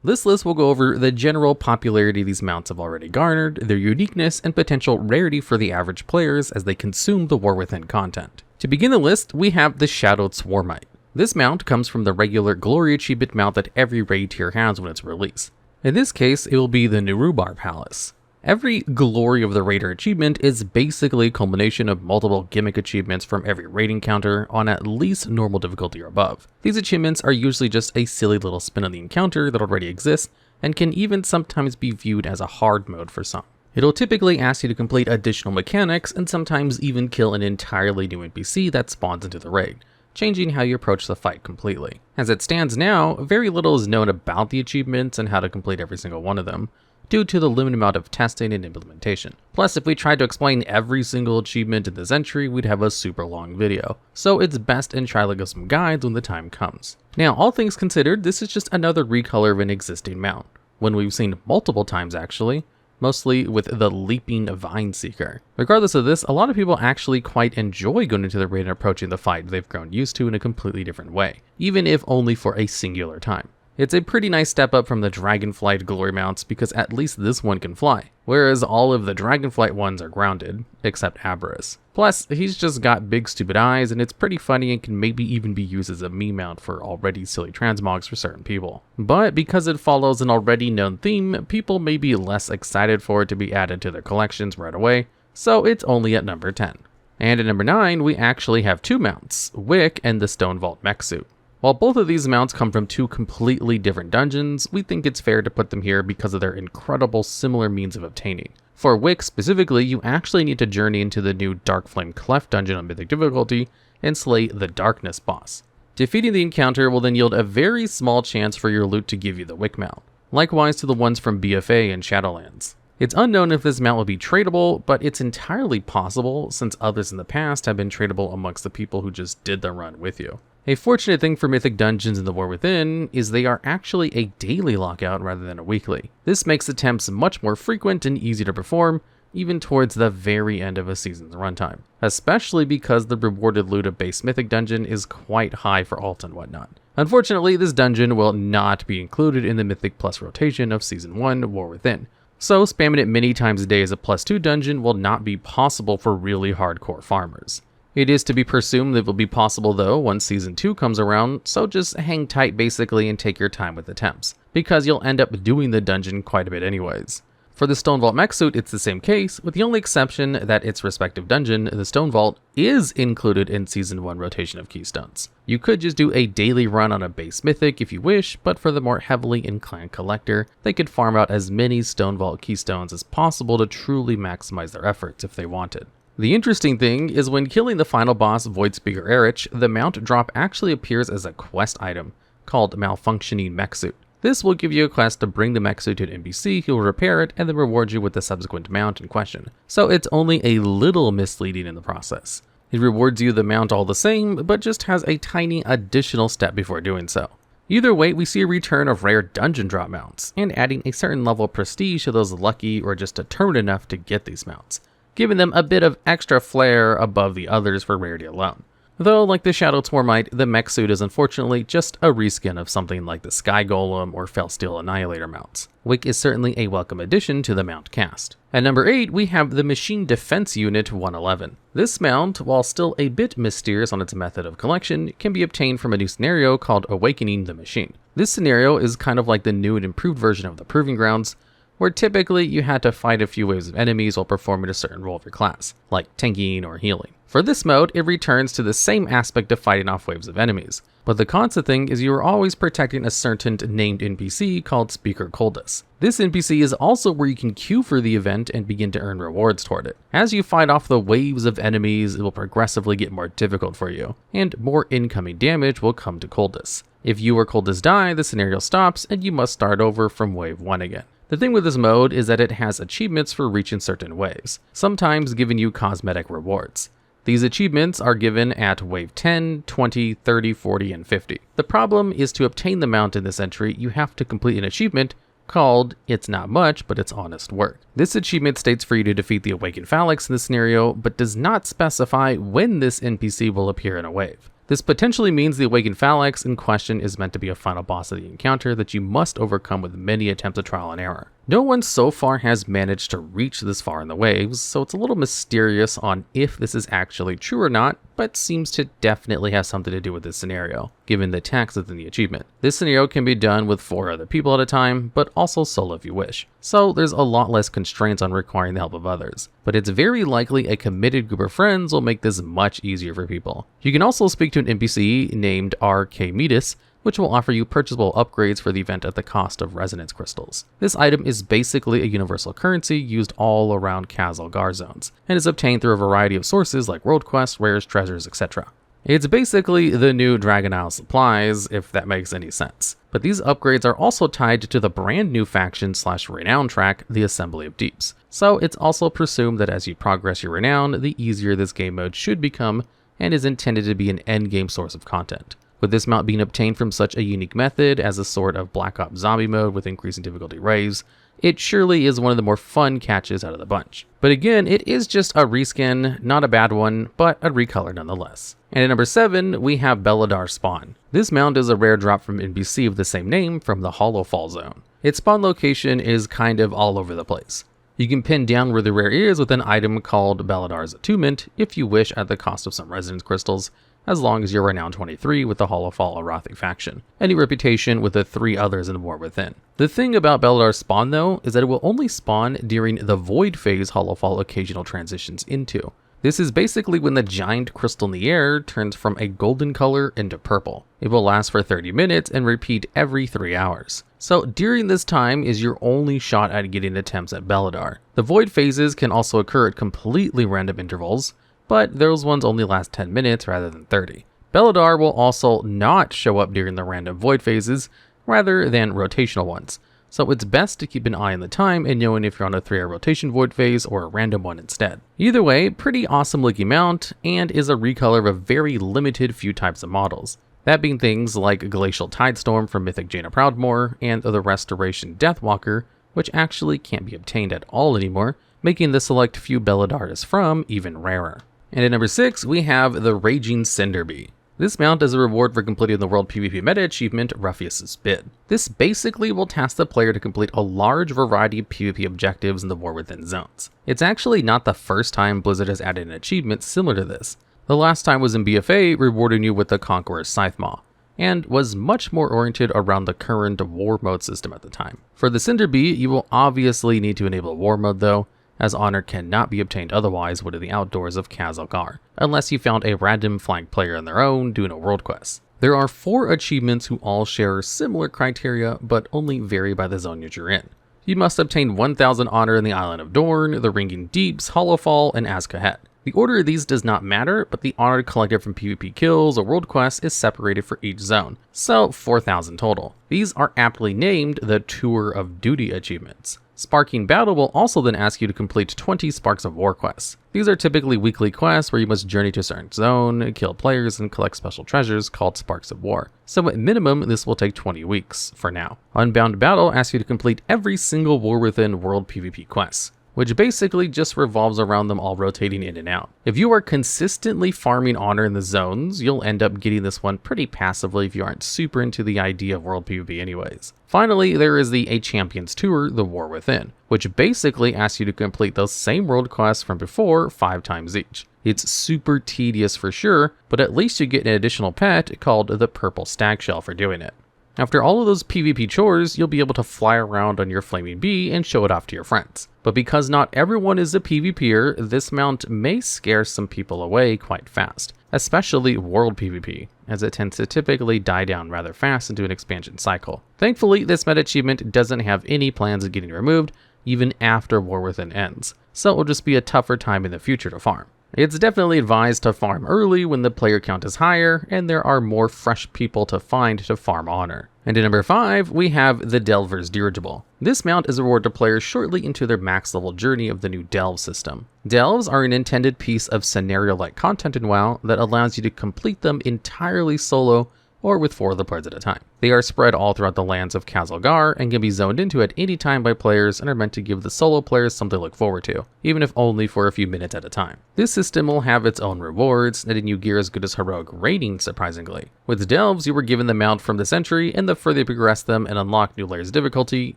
This list will go over the general popularity these mounts have already garnered, their uniqueness, and potential rarity for the average players as they consume the War Within content. To begin the list, we have the Shadowed Swarmite. This mount comes from the regular Glory Achievement mount that every raid tier has when it's released. In this case, it will be the Nurubar Palace. Every Glory of the Raider achievement is basically a culmination of multiple gimmick achievements from every raid encounter on at least normal difficulty or above. These achievements are usually just a silly little spin on the encounter that already exists, and can even sometimes be viewed as a hard mode for some. It'll typically ask you to complete additional mechanics and sometimes even kill an entirely new NPC that spawns into the raid, changing how you approach the fight completely. As it stands now, very little is known about the achievements and how to complete every single one of them, due to the limited amount of testing and implementation. Plus, if we tried to explain every single achievement in this entry, we'd have a super long video, so it's best to try to look at some guides when the time comes. Now, all things considered, this is just another recolor of an existing mount, one we've seen multiple times actually, mostly with the Leaping Vine Seeker. Regardless of this, a lot of people actually quite enjoy going into the raid and approaching the fight they've grown used to in a completely different way, even if only for a singular time. It's a pretty nice step up from the Dragonflight Glory mounts because at least this one can fly, whereas all of the Dragonflight ones are grounded, except Aberrus. Plus, he's just got big stupid eyes and it's pretty funny and can maybe even be used as a meme mount for already silly transmogs for certain people. But because it follows an already known theme, people may be less excited for it to be added to their collections right away, so it's only at number 10. And at number 9, we actually have two mounts, Wick and the Stonevault Mechsuit. While both of these mounts come from two completely different dungeons, we think it's fair to put them here because of their incredible similar means of obtaining. For Wick specifically, you actually need to journey into the new Darkflame Cleft dungeon on Mythic difficulty and slay the Darkness boss. Defeating the encounter will then yield a very small chance for your loot to give you the Wick mount, likewise to the ones from BFA and Shadowlands. It's unknown if this mount will be tradable, but it's entirely possible since others in the past have been tradable amongst the people who just did the run with you. A fortunate thing for Mythic dungeons in the War Within is they are actually a daily lockout rather than a weekly. This makes attempts much more frequent and easy to perform, even towards the very end of a season's runtime, especially because the rewarded loot of base Mythic dungeon is quite high for alt and whatnot. Unfortunately, this dungeon will not be included in the Mythic Plus rotation of Season 1 War Within, so spamming it many times a day as a +2 dungeon will not be possible for really hardcore farmers. It is to be presumed that it will be possible though once Season 2 comes around, so just hang tight basically and take your time with attempts, because you'll end up doing the dungeon quite a bit anyways. For the Stonevault Mechsuit, it's the same case, with the only exception that its respective dungeon, the Stonevault, is included in Season 1 rotation of Keystones. You could just do a daily run on a base Mythic if you wish, but for the more heavily inclined collector, they could farm out as many Stonevault Keystones as possible to truly maximize their efforts if they wanted. The interesting thing is when killing the final boss Voidspeaker Erich, the mount drop actually appears as a quest item called Malfunctioning Mechsuit. This will give you a quest to bring the Mechsuit to an NPC who will repair it and then reward you with the subsequent mount in question, so it's only a little misleading in the process. It rewards you the mount all the same, but just has a tiny additional step before doing so. Either way, we see a return of rare dungeon drop mounts, and adding a certain level of prestige to those lucky or just determined enough to get these mounts, giving them a bit of extra flair above the others for rarity alone. Though, like the Shadowed Swarmite, the Mechsuit is unfortunately just a reskin of something like the Sky Golem or Felsteel Annihilator mounts. Wick is certainly a welcome addition to the mount cast. At number 8, we have the Machine Defense Unit 111. This mount, while still a bit mysterious on its method of collection, can be obtained from a new scenario called Awakening the Machine. This scenario is kind of like the new and improved version of the Proving Grounds, where typically you had to fight a few waves of enemies while performing a certain role of your class, like tanking or healing. For this mode, it returns to the same aspect of fighting off waves of enemies, but the constant thing is you are always protecting a certain named NPC called Speaker Coldus. This NPC is also where you can queue for the event and begin to earn rewards toward it. As you fight off the waves of enemies, it will progressively get more difficult for you, and more incoming damage will come to Coldus. If you or Coldus die, the scenario stops and you must start over from wave 1 again. The thing with this mode is that it has achievements for reaching certain waves, sometimes giving you cosmetic rewards. These achievements are given at wave 10, 20, 30, 40, and 50. The problem is to obtain the mount in this entry, you have to complete an achievement called It's Not Much, but It's Honest Work. This achievement states for you to defeat the Awakened Phalanx in this scenario, but does not specify when this NPC will appear in a wave. This potentially means the Awakened Phalanx in question is meant to be a final boss of the encounter that you must overcome with many attempts of trial and error. No one so far has managed to reach this far in the waves, so it's a little mysterious on if this is actually true or not, but seems to definitely have something to do with this scenario, given the text within the achievement. This scenario can be done with 4 other people at a time, but also solo if you wish. So there's a lot less constraints on requiring the help of others, but it's very likely a committed group of friends will make this much easier for people. You can also speak to an NPC named Archimedes, which will offer you purchasable upgrades for the event at the cost of resonance crystals. This item is basically a universal currency used all around Khazal-Gar zones, and is obtained through a variety of sources like world quests, rares, treasures, etc. It's basically the new Dragon Isle supplies, if that makes any sense. But these upgrades are also tied to the brand new faction / renown track, the Assembly of Deeps. So it's also presumed that as you progress your renown, the easier this game mode should become, and is intended to be an endgame source of content. With this mount being obtained from such a unique method as a sort of Black Ops zombie mode with increasing difficulty raise, it surely is one of the more fun catches out of the bunch. But again, it is just a reskin, not a bad one, but a recolor nonetheless. And at number 7, we have Beledar Spawn. This mount is a rare drop from NPC of the same name from the Hollow Fall zone. Its spawn location is kind of all over the place. You can pin down where the rare is with an item called Beledar's Attunement if you wish at the cost of some resonance crystals, as long as you're renown 23 with the Hollowfall Arathi faction, any reputation with the 3 others in the War Within. The thing about Beledar's spawn though is that it will only spawn during the Void phase Hollowfall occasional transitions into. This is basically when the giant crystal in the air turns from a golden color into purple. It will last for 30 minutes and repeat every 3 hours. So during this time is your only shot at getting attempts at Beledar. The Void phases can also occur at completely random intervals, but those ones only last 10 minutes rather than 30. Beledar will also not show up during the random Void phases, rather than rotational ones, so it's best to keep an eye on the time and knowing if you're on a 3-hour rotation Void phase or a random one instead. Either way, pretty awesome looking mount, and is a recolor of a very limited few types of models. That being things like Glacial Tidestorm from Mythic Jaina Proudmoore, and the Restoration Deathwalker, which actually can't be obtained at all anymore, making the select few Beledar is from even rarer. And at number 6, we have the Raging Cinderbee. This mount is a reward for completing the World PvP Meta achievement, Ruffius's Bid. This basically will task the player to complete a large variety of PvP objectives in the War Within zones. It's actually not the first time Blizzard has added an achievement similar to this. The last time was in BFA, rewarding you with the Conqueror's Scythemaw, and was much more oriented around the current War Mode system at the time. For the Cinderbee, you will obviously need to enable War Mode though, as honor cannot be obtained otherwise within the outdoors of Khazal-Gar, unless you found a random flank player on their own doing a world quest. There are 4 achievements who all share similar criteria, but only vary by the zone you're in. You must obtain 1000 honor in the Island of Dorn, the Ringing Deeps, Hollowfall, and Azkahet. The order of these does not matter, but the honor collected from PvP kills or world quests is separated for each zone, so 4000 total. These are aptly named the Tour of Duty achievements. Sparking Battle will also then ask you to complete 20 Sparks of War quests. These are typically weekly quests where you must journey to a certain zone, kill players, and collect special treasures called Sparks of War. So at minimum, this will take 20 weeks, for now. Unbound Battle asks you to complete every single War Within World PvP quest, which basically just revolves around them all rotating in and out. If you are consistently farming honor in the zones, you'll end up getting this one pretty passively if you aren't super into the idea of world PvP anyways. Finally, there is the A Champion's Tour, the War Within, which basically asks you to complete those same world quests from before 5 times each. It's super tedious for sure, but at least you get an additional pet called the Purple Stag Shell for doing it. After all of those PvP chores, you'll be able to fly around on your Flaming Bee and show it off to your friends. But because not everyone is a PvPer, this mount may scare some people away quite fast, especially World PvP, as it tends to typically die down rather fast into an expansion cycle. Thankfully, this meta achievement doesn't have any plans of getting removed, even after War Within ends, so it will just be a tougher time in the future to farm. It's definitely advised to farm early when the player count is higher and there are more fresh people to find to farm honor. And at number 5, we have the Delver's Dirigible. This mount is a reward to players shortly into their max level journey of the new Delve system. Delves are an intended piece of scenario-like content in WoW that allows you to complete them entirely solo or with 4 of the players at a time. They are spread all throughout the lands of Khazalgar and can be zoned into at any time by players and are meant to give the solo players something to look forward to, even if only for a few minutes at a time. This system will have its own rewards, netting you gear as good as heroic ratings, surprisingly. With Delves, you were given the mount from the Sentry, and the further you progress them and unlock new layers of difficulty,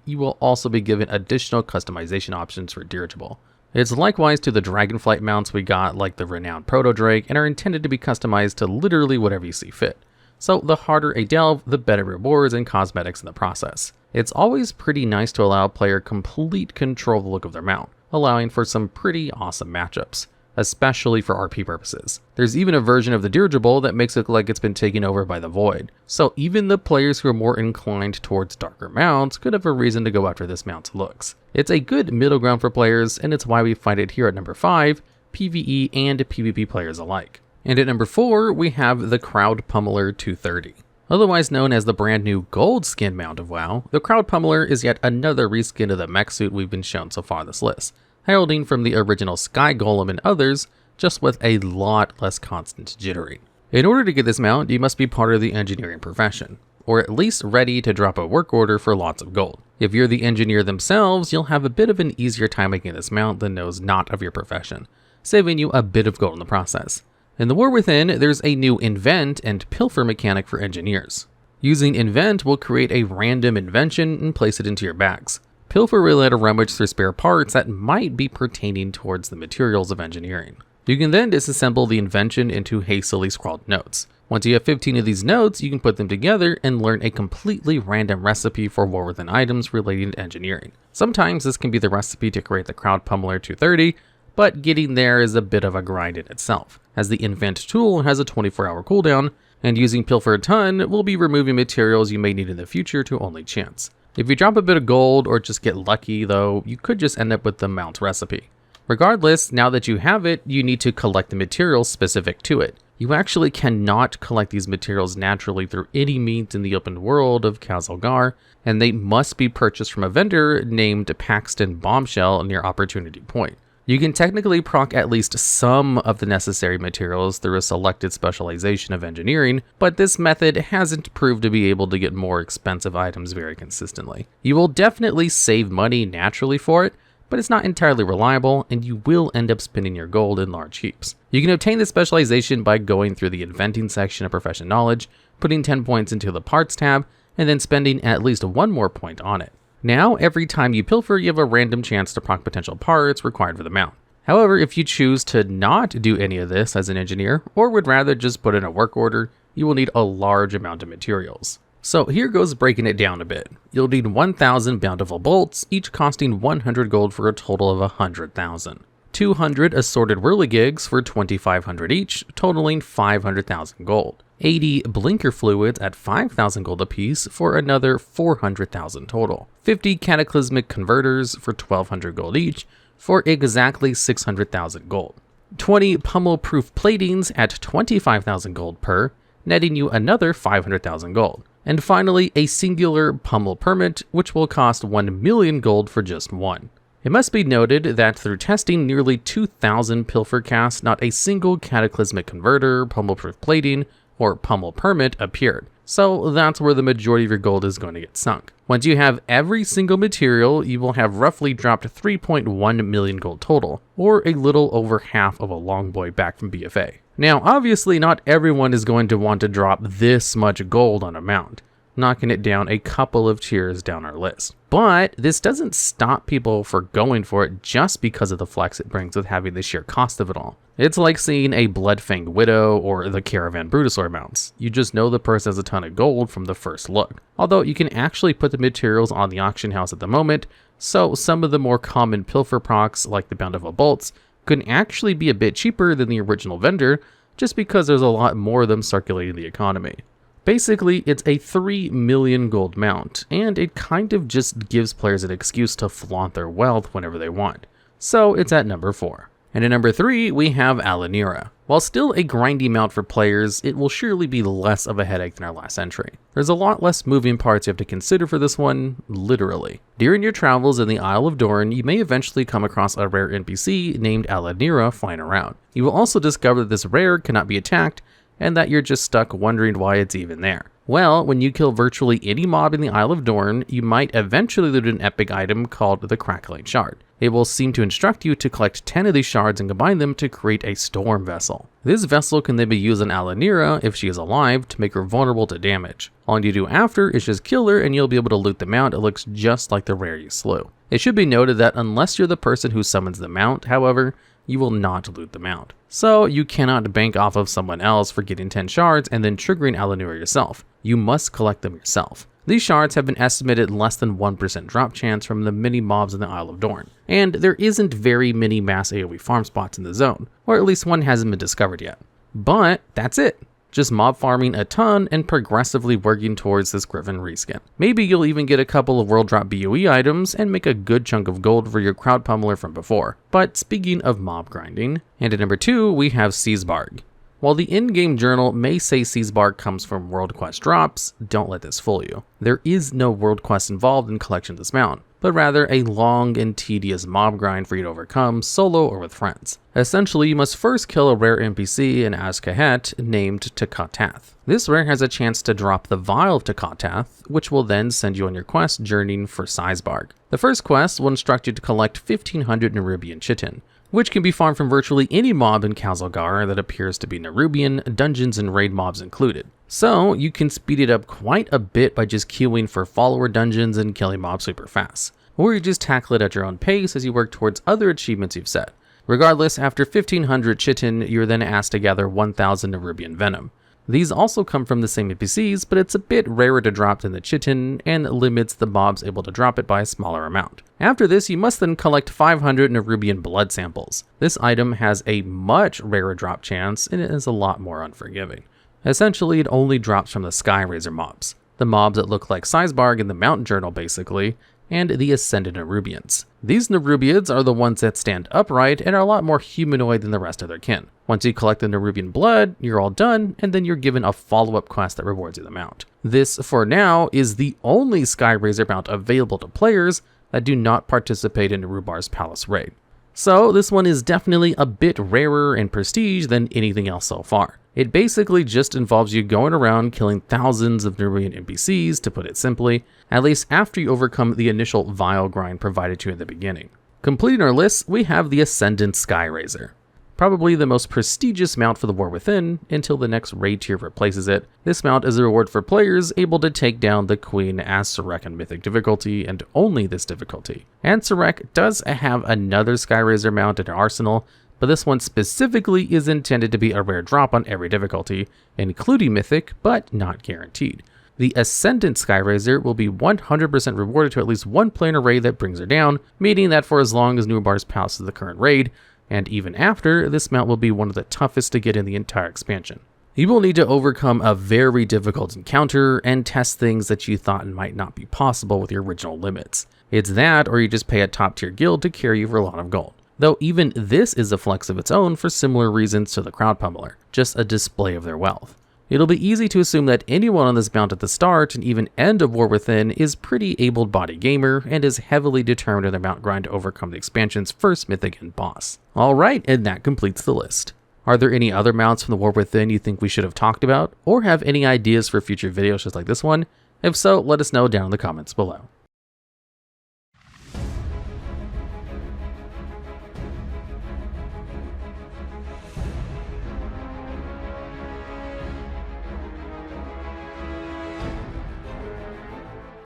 you will also be given additional customization options for Dirigible. It's likewise to the Dragonflight mounts we got, like the renowned Proto-Drake, and are intended to be customized to literally whatever you see fit. So the harder a delve, the better rewards and cosmetics in the process. It's always pretty nice to allow a player complete control of the look of their mount, allowing for some pretty awesome matchups, especially for RP purposes. There's even a version of the Dirigible that makes it look like it's been taken over by the Void, so even the players who are more inclined towards darker mounts could have a reason to go after this mount's looks. It's a good middle ground for players, and it's why we find it here at number 5, PvE and PvP players alike. And at number 4, we have the Crowd Pummeler 230. Otherwise known as the brand new gold skin mount of WoW, the Crowd Pummeler is yet another reskin of the Mechsuit we've been shown so far on this list, heralding from the original Sky Golem and others, just with a lot less constant jittering. In order to get this mount, you must be part of the engineering profession, or at least ready to drop a work order for lots of gold. If you're the engineer themselves, you'll have a bit of an easier time making this mount than those not of your profession, saving you a bit of gold in the process. In the War Within, there's a new invent and pilfer mechanic for engineers. Using invent will create a random invention and place it into your bags. Pilfer will let a rummage through spare parts that might be pertaining towards the materials of engineering. You can then disassemble the invention into hastily scrawled notes. Once you have 15 of these notes, you can put them together and learn a completely random recipe for War Within items relating to engineering. Sometimes this can be the recipe to create the Crowd Pummeler 230, but getting there is a bit of a grind in itself, as the invent tool has a 24-hour cooldown, and using Pilfer a ton will be removing materials you may need in the future to only chance. If you drop a bit of gold or just get lucky though, you could just end up with the mount recipe. Regardless, now that you have it, you need to collect the materials specific to it. You actually cannot collect these materials naturally through any means in the open world of Khazalgar, and they must be purchased from a vendor named Paxton Bombshell near Opportunity Point. You can technically proc at least some of the necessary materials through a selected specialization of engineering, but this method hasn't proved to be able to get more expensive items very consistently. You will definitely save money naturally for it, but it's not entirely reliable, and you will end up spending your gold in large heaps. You can obtain this specialization by going through the inventing section of Profession Knowledge, putting 10 points into the Parts tab, and then spending at least 1 more point on it. Now, every time you pilfer, you have a random chance to proc potential parts required for the mount. However, if you choose to not do any of this as an engineer, or would rather just put in a work order, you will need a large amount of materials. So here goes breaking it down a bit. You'll need 1,000 bountiful bolts, each costing 100 gold for a total of 100,000. 200 assorted whirligigs for 2,500 each, totaling 500,000 gold. 80 blinker fluids at 5,000 gold apiece for another 400,000 total. 50 cataclysmic converters for 1,200 gold each for exactly 600,000 gold. 20 pummel-proof platings at 25,000 gold per, netting you another 500,000 gold. And finally, a singular pummel permit, which will cost 1 million gold for just one. It must be noted that through testing nearly 2,000 pilfer casts, not a single cataclysmic converter, pummel-proof plating, or pummel permit appeared. So that's where the majority of your gold is going to get sunk. Once you have every single material, you will have roughly dropped 3.1 million gold total, or a little over half of a long boy back from BFA. Now, obviously not everyone is going to want to drop this much gold on a mount, knocking it down a couple of tiers down our list. But this doesn't stop people from going for it just because of the flex it brings with having the sheer cost of it all. It's like seeing a Bloodfanged Widow or the Caravan Brutosaur mounts. You just know the person has a ton of gold from the first look. Although you can actually put the materials on the auction house at the moment, so some of the more common pilfer procs like the Bountiful Bolts could actually be a bit cheaper than the original vendor just because there's a lot more of them circulating the economy. Basically, it's a 3 million gold mount, and it kind of just gives players an excuse to flaunt their wealth whenever they want. So it's at number 4. And at number 3, we have Alunira. While still a grindy mount for players, it will surely be less of a headache than our last entry. There's a lot less moving parts you have to consider for this one, literally. During your travels in the Isle of Dorn, you may eventually come across a rare NPC named Alunira flying around. You will also discover that this rare cannot be attacked, and that you're just stuck wondering why it's even there. Well, when you kill virtually any mob in the Isle of Dorn, you might eventually loot an epic item called the Crackling Shard. It will seem to instruct you to collect 10 of these shards and combine them to create a storm vessel. This vessel can then be used on Alunira if she is alive to make her vulnerable to damage. All you do after is just kill her and you'll be able to loot the mount. It looks just like the rare you slew. It should be noted that unless you're the person who summons the mount, however, you will not loot the mount. So you cannot bank off of someone else for getting 10 shards and then triggering Alunira yourself. You must collect them yourself. These shards have been estimated less than 1% drop chance from the many mobs in the Isle of Dorn, and there isn't very many mass AoE farm spots in the zone, or at least one hasn't been discovered yet. But that's it. Just mob farming a ton and progressively working towards this Griffin reskin. Maybe you'll even get a couple of world drop BOE items and make a good chunk of gold for your crowd pummeler from before. But speaking of mob grinding, and at number 2 we have Siesbarg. While the in-game journal may say Siesbarg comes from world quest drops, don't let this fool you. There is no world quest involved in collection of this mount, but rather a long and tedious mob grind for you to overcome solo or with friends. Essentially, you must first kill a rare NPC in Azkahet named Takatath. This rare has a chance to drop the Vial of Takatath, which will then send you on your quest journeying for Siesbarg. The first quest will instruct you to collect 1500 Nerubian chitin, which can be farmed from virtually any mob in Khazalgar that appears to be Nerubian, dungeons and raid mobs included. So you can speed it up quite a bit by just queuing for follower dungeons and killing mobs super fast. Or you just tackle it at your own pace as you work towards other achievements you've set. Regardless, after 1500 chitin, you're then asked to gather 1000 Nerubian venom. These also come from the same NPCs, but it's a bit rarer to drop than the chitin and limits the mobs able to drop it by a smaller amount. After this, you must then collect 500 Nerubian blood samples. This item has a much rarer drop chance and it is a lot more unforgiving. Essentially, it only drops from the Skyrazor mobs, the mobs that look like Siesbarg in the Mountain Journal basically, and the Ascendant Nerubians. These Nerubians are the ones that stand upright and are a lot more humanoid than the rest of their kin. Once you collect the Nerubian blood, you're all done, and then you're given a follow-up quest that rewards you the mount. This, for now, is the only Skyrazor mount available to players that do not participate in Nerubar's Palace raid. So this one is definitely a bit rarer in prestige than anything else so far. It basically just involves you going around killing thousands of Nerubian NPCs, to put it simply, at least after you overcome the initial Vial grind provided to you in the beginning. Completing our list, we have the Ascendant Skyrazor. Probably the most prestigious mount for the War Within until the next raid tier replaces it. This mount is a reward for players able to take down the Queen as Sarek on Mythic difficulty, and only this difficulty. And Sarek does have another Skyrazor mount in her arsenal, but this one specifically is intended to be a rare drop on every difficulty, including Mythic, but not guaranteed. The Ascendant Skyrazor will be 100% rewarded to at least one player in a raid that brings her down, meaning that for as long as Nerubar's Palace is the current raid, and even after, this mount will be one of the toughest to get in the entire expansion. You will need to overcome a very difficult encounter and test things that you thought might not be possible with your original limits. It's that, or you just pay a top tier guild to carry you for a lot of gold. Though even this is a flex of its own for similar reasons to the crowd pummeler, just a display of their wealth. It'll be easy to assume that anyone on this mount at the start and even end of War Within is pretty able-bodied gamer and is heavily determined in their mount grind to overcome the expansion's first mythic and boss. Alright, and that completes the list. Are there any other mounts from the War Within you think we should have talked about, or have any ideas for future videos just like this one? If so, let us know down in the comments below.